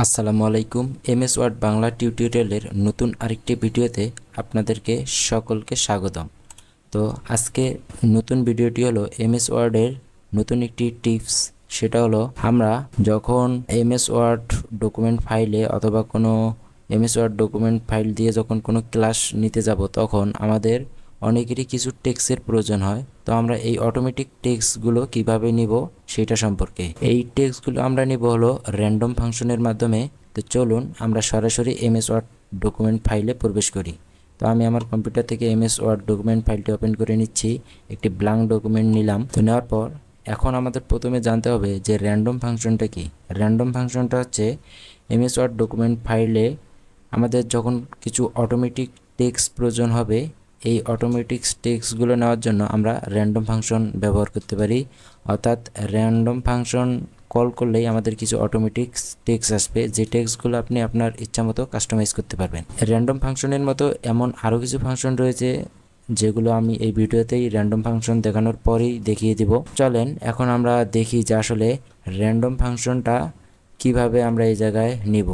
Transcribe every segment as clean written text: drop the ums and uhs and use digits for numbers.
আসসালামু আলাইকুম। MS word Bangla টিউটোরিয়ালের নতুন আরেকটি ভিডিওতে আপনাদেরকে সকলকে স্বাগতম। তো আজকে নতুন ভিডিওটি হলো এমএস ওয়ার্ডের নতুন একটি টিপস। সেটা হলো আমরা যখন এমএস ওয়ার্ড ডকুমেন্ট ফাইলে অথবা কোনো এমএস ওয়ার্ড ডকুমেন্ট ফাইল দিয়ে যখন কোনো ক্লাস নিতে যাব তখন আমাদের অনেকেরই কিছু টেক্সটের প্রয়োজন হয়। তো আমরা এই অটোমেটিক টেক্সটগুলো কিভাবে নিব সেটা সম্পর্কে। এই টেক্সটগুলো আমরা নিব হলো র্যান্ডম ফাংশনের মাধ্যমে। তো চলুন আমরা সরাসরি এমএস ওয়ার্ড ডকুমেন্ট ফাইলে প্রবেশ করি। তো আমি আমার কম্পিউটার থেকে এমএস ওয়ার্ড ডকুমেন্ট ফাইলটি ওপেন করে নিচ্ছি। একটি ব্ল্যাঙ্ক ডকুমেন্ট নিলাম। তো নেওয়ার পর এখন আমাদের প্রথমে জানতে হবে যে র্যান্ডম ফাংশনটা কি। র্যান্ডম ফাংশনটা হচ্ছে এমএস ওয়ার্ড ডকুমেন্ট ফাইলে আমাদের যখন কিছু অটোমেটিক টেক্সট প্রয়োজন হবে, এই অটোমেটিক টেক্সটগুলো নেওয়ার জন্য আমরা র্যান্ডম ফাংশন ব্যবহার করতে পারি। অর্থাৎ র্যান্ডম ফাংশন কল করলেই আমাদের কিছু অটোমেটিক টেক্সট আসবে, যে টেক্সটগুলো আপনি আপনার ইচ্ছামতো কাস্টমাইজ করতে পারবেন। র্যান্ডম ফাংশনের মতো এমন আরও কিছু ফাংশন রয়েছে যেগুলো আমি এই ভিডিওতেই র্যান্ডম ফাংশন দেখানোর পরেই দেখিয়ে দিব। চলেন এখন আমরা দেখি যে আসলে র্যান্ডম ফাংশনটা কিভাবে আমরা এই জায়গায় নিব।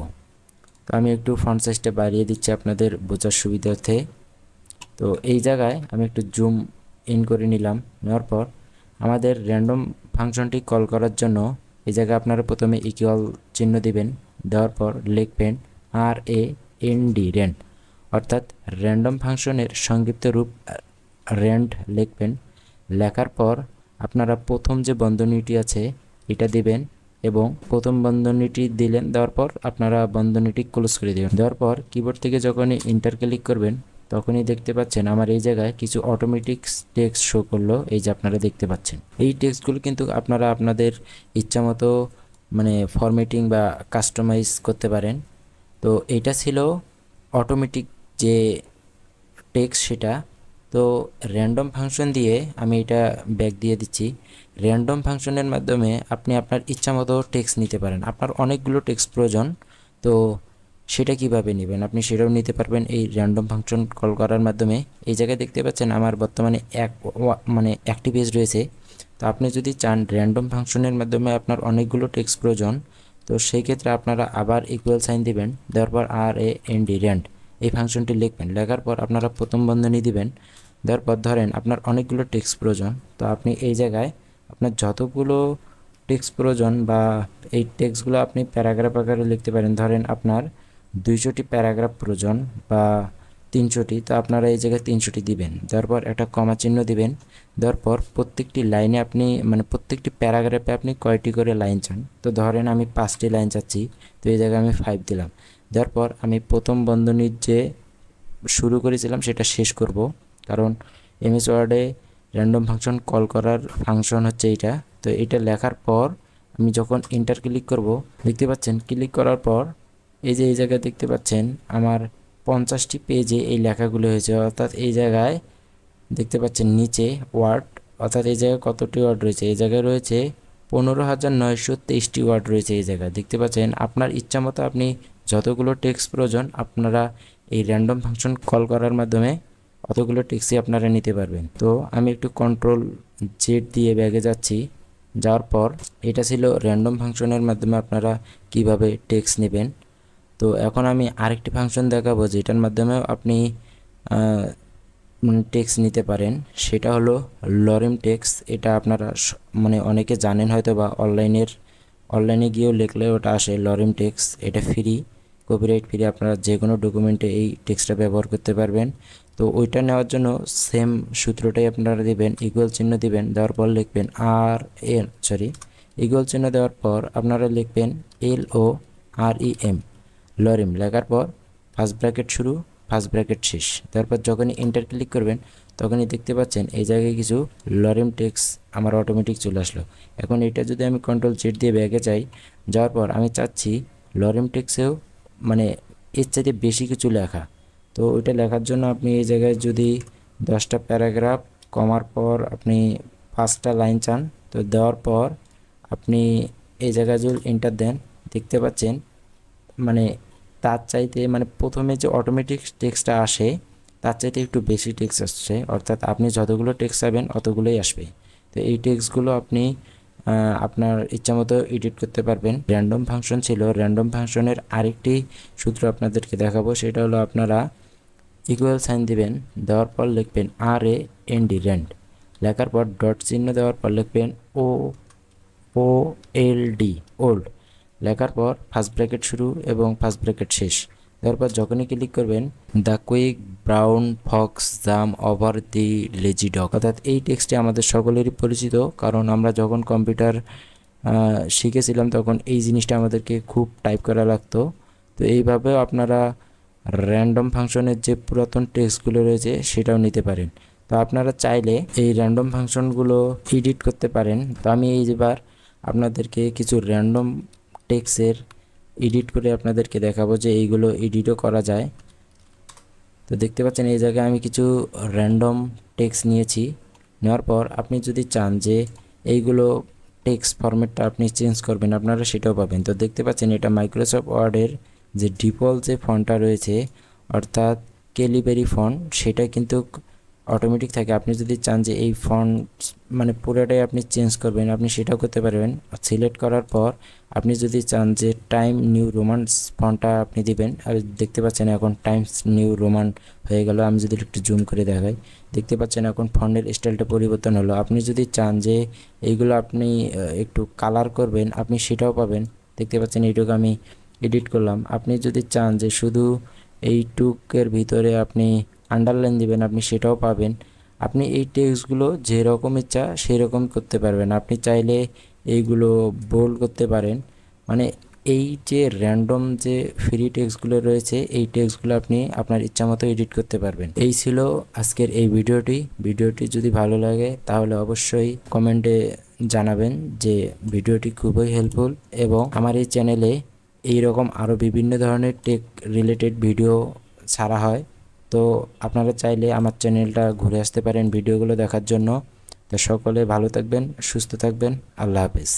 তো আমি একটু ফন্ট সাইজটা বাড়িয়ে দিচ্ছি আপনাদের বোঝার সুবিধার্থে। তো এই জায়গায় আমি একটু জুম ইন করে নিলাম। নেওয়ার পর আমাদের র্যান্ডম ফাংশনটি কল করার জন্য এই জায়গায় আপনারা প্রথমে ইকুয়াল চিহ্ন দিবেন। দেওয়ার পর লিখবেন RAND র্যান্ড, অর্থাৎ র্যান্ডম ফাংশনের সংক্ষিপ্ত রূপ র্যান্ড লিখবেন। লেখার পর আপনারা প্রথম যে বন্ধনীটি আছে এটা দিবেন এবং প্রথম বন্ধনীটি দিলেন। দেওয়ার পর আপনারা বন্ধনীটি ক্লোজ করে দেবেন। দেওয়ার পর কিবোর্ড থেকে যখনই ইন্টার ক্লিক করবেন তখনই দেখতে পাচ্ছেন আমার এই জায়গায় কিছু অটোমেটিক টেক্সট শো করলো। এই যে আপনারা দেখতে পাচ্ছেন এই টেক্সটগুলো কিন্তু আপনারা আপনাদের ইচ্ছামতো মানে ফরম্যাটিং বা কাস্টমাইজ করতে পারেন। তো এটা ছিল অটোমেটিক যে টেক্সট সেটা। তো র্যান্ডম ফাংশন দিয়ে আমি এটা ব্যাক দিয়ে দিচ্ছি। র্যান্ডম ফাংশনের মাধ্যমে আপনি আপনার ইচ্ছামতো টেক্সট নিতে পারেন। আপনার অনেকগুলো টেক্সট প্রয়োজন, তো সেটা কিভাবে নেবেন আপনি সেটাও নিতে পারবেন এই র্যান্ডম ফাংশন কল করার মাধ্যমে। এই জায়গায় দেখতে পাচ্ছেন আমার বর্তমানে একটি পেজ রয়েছে। তো আপনি যদি চান র্যান্ডম ফাংশনের মাধ্যমে আপনার অনেকগুলো টেক্সট প্রয়োজন, তো সেই ক্ষেত্রে আপনারা আবার ইকুয়াল সাইন দিবেন। দেওয়ার পর RAND র্যান্ড এই ফাংশনটি লিখবেন। লেখার পর আপনারা প্রথম বন্ধনী দিবেন। দেওয়ার পর ধরেন আপনার অনেকগুলো টেক্সট প্রয়োজন, তো আপনি এই জায়গায় আপনার যতগুলো টেক্সট প্রয়োজন বা এই টেক্সটগুলো আপনি প্যারাগ্রাফ আকারে লিখতে পারেন। ধরেন আপনার 200টি প্যারাগ্রাফ প্রয়োজন বা 300টি, তো আপনারা এই জায়গায় 300টি দিবেন। দেওয়ার পর একটা কমা চিহ্ন দিবেন। দেওয়ার পর প্রত্যেকটি লাইনে আপনি প্রত্যেকটি প্যারাগ্রাফে আপনি কয়টি করে লাইন চান। তো ধরেন আমি 5টি লাইন চাচ্ছি, তো এই জায়গায় আমি 5 দিলাম। দেওয়ার পর আমি প্রথম বন্ধনীর যে শুরু করেছিলাম সেটা শেষ করব, কারণ এমএস ওয়ার্ডে র্যান্ডম ফাংশন কল করার ফাংশন হচ্ছে এইটা। তো এটা লেখার পর আমি যখন ইন্টার ক্লিক করব দেখতে পাচ্ছেন, ক্লিক করার পর এই যে এই জায়গায় দেখতে পাচ্ছেন আমার 50টি পেজে এই লেখাগুলো হয়েছে। অর্থাৎ এই জায়গায় দেখতে পাচ্ছেন নিচে ওয়ার্ড, অর্থাৎ এই জায়গায় কতটি ওয়ার্ড রয়েছে, এই জায়গায় রয়েছে 15,923টি ওয়ার্ড রয়েছে। এই জায়গায় দেখতে পাচ্ছেন আপনার ইচ্ছা মতো আপনি যতগুলো টেক্সট প্রয়োজন আপনারা এই র্যান্ডম ফাংশন কল করার মাধ্যমে অতগুলো টেক্সটই আপনারা নিতে পারবেন। তো আমি একটু Ctrl Z দিয়ে ব্যাগে যাচ্ছি। যাওয়ার পর এটা ছিল র্যান্ডম ফাংশনের মাধ্যমে আপনারা কিভাবে টেক্সট নেবেন। তো এখন আমি আরেকটি ফাংশন দেখাবো যেটার মাধ্যমে আপনি টেক্সট নিতে পারেন। সেটা হলো লরেম টেক্সট। এটা আপনারা অনেকে জানেন হয়তো বা অনলাইনে গিয়েও লিখলে ওটা আসে লরেম টেক্সট। এটা ফ্রি, কপিরাইট ফ্রি। আপনারা যে কোনো ডকুমেন্টে এই টেক্সটটা ব্যবহার করতে পারবেন। তো ওইটা নেওয়ার জন্য সেম সূত্রটাই আপনারা দিবেন, ইকুয়াল চিহ্ন দিবেন। দেওয়ার পর লিখবেন ইকুয়াল চিহ্ন দেওয়ার পর আপনারা লিখবেন LOREM লরেম। লেখার পর ফার্স্ট ব্র্যাকেট শুরু ফার্স্ট ব্র্যাকেট শেষ। তারপর যখনই এন্টার ক্লিক করবেন তখনই দেখতে পাচ্ছেন এই জায়গায় কিছু লরেম টেক্সট আমার অটোমেটিক চলে আসলো। এখন এটা যদি আমি Ctrl Z দিয়ে ব্যাগে যাই, যাওয়ার পর আমি চাচ্ছি লরেম টেক্সেও এর চাইতে বেশি কিছু লেখা। তো ওইটা লেখার জন্য আপনি এই জায়গায় যদি 10টা প্যারাগ্রাফ কমার পর আপনি 5টা লাইন চান, তো দেওয়ার পর আপনি এই জায়গায় যদি এন্টার দেন দেখতে পাচ্ছেন তার চাইতে প্রথমে যে অটোমেটিক টেক্সটটা আসে তার চাইতে একটু বেশি টেক্সট আসছে। অর্থাৎ আপনি যতগুলো টেক্সট চাইবেন অতগুলোই আসবে। তো এই টেক্সটগুলো আপনি আপনার ইচ্ছামতো এডিট করতে পারবেন। র্যান্ডম ফাংশন ছিল, র্যান্ডম ফাংশনের আরেকটি সূত্র আপনাদেরকে দেখাবো, সেটা হলো আপনারা ইকুয়াল সাইন দিবেন, দেওয়ার পর লিখবেন RAND র্যান্ড, লেখার পর ডট চিহ্ন দেওয়ার পর লিখবেন OLD ওল্ড, লেখার পর ফার্স্ট ব্র্যাকেট শুরু এবং ফার্স্ট ব্র্যাকেট শেষ। তারপর যখনই ক্লিক করবেন the quick brown Fox jam over the lazy dog, অর্থাৎ এই টেক্সটটি আমাদের সকলেরই পরিচিত, কারণ আমরা যখন কম্পিউটার শিখেছিলাম তখন এই জিনিসটা আমাদেরকে খুব টাইপ করা লাগতো। তো এইভাবেও আপনারা র্যান্ডম ফাংশনের যে পুরাতন টেক্সটগুলো রয়েছে সেটাও নিতে পারেন। তো আপনারা চাইলে এই র্যান্ডম ফাংশনগুলো এডিট করতে পারেন। তো আমি এইবার আপনাদেরকে কিছু র্যান্ডম টেক্সটের এডিট করে আপনাদেরকে দেখাবো যে এইগুলো এডিটও করা যায়। তো দেখতে পাচ্ছেন এই জায়গায় আমি কিছু র্যান্ডম টেক্সট নিয়েছি। নেওয়ার পর আপনি যদি চান যে এইগুলো টেক্সট ফরম্যাটটা আপনি চেঞ্জ করবেন, আপনারা সেটাও পাবেন। তো দেখতে পাচ্ছেন এটা মাইক্রোসফট ওয়ার্ডের যে ডিফল্ট যে ফন্টটা রয়েছে অর্থাৎ ক্যালিব্রি ফন্ট, সেটা কিন্তু অটোমেটিক থাকে। আপনি যদি চান যে এই ফন্ট মানে পুরোটাই আপনি চেঞ্জ করবেন, আপনি সেটাও করতে পারবেন। সিলেক্ট করার পর আপনি যদি চান যে টাইম নিউ রোমান ফন্টটা আপনি দিবেন, আর দেখতে পাচ্ছেন এখন টাইমস নিউ রোমান হয়ে গেল। আমি যদি একটু জুম করে দেখাই, দেখতে পাচ্ছেন এখন ফন্টের স্টাইলটা পরিবর্তন হলো। আপনি যদি চান যে এইগুলো আপনি একটু কালার করবেন, আপনি সেটাও পাবেন। দেখতে পাচ্ছেন এইটুকু আমি এডিট করলাম। আপনি যদি চান যে শুধু এইটুকের ভিতরে আপনি আন্ডারলাইন দিবেন, আপনি সেটাও পাবেন। আপনি এই টেক্সটগুলো যেরকম ইচ্ছা সেরকম করতে পারবেন। আপনি চাইলে এইগুলো বোল্ড করতে পারেন, মানে এই যে র্যান্ডম যে ফ্রি টেক্সটগুলো রয়েছে এই টেক্সটগুলো আপনি আপনার ইচ্ছামতো এডিট করতে পারবেন। এই ছিল আজকের এই ভিডিওটি যদি ভালো লাগে তাহলে অবশ্যই কমেন্টে জানাবেন যে ভিডিওটি খুবই হেল্পফুল, এবং আমার এই চ্যানেলে এইরকম আরও বিভিন্ন ধরনের টেক রিলেটেড ভিডিও ছাড়া হয়। তো আপনারা চাইলে আমার চ্যানেলটা ঘুরে আসতে পারেন ভিডিওগুলো দেখার জন্য। তো সকলে ভালো থাকবেন, সুস্থ থাকবেন, আল্লাহ হাফেজ।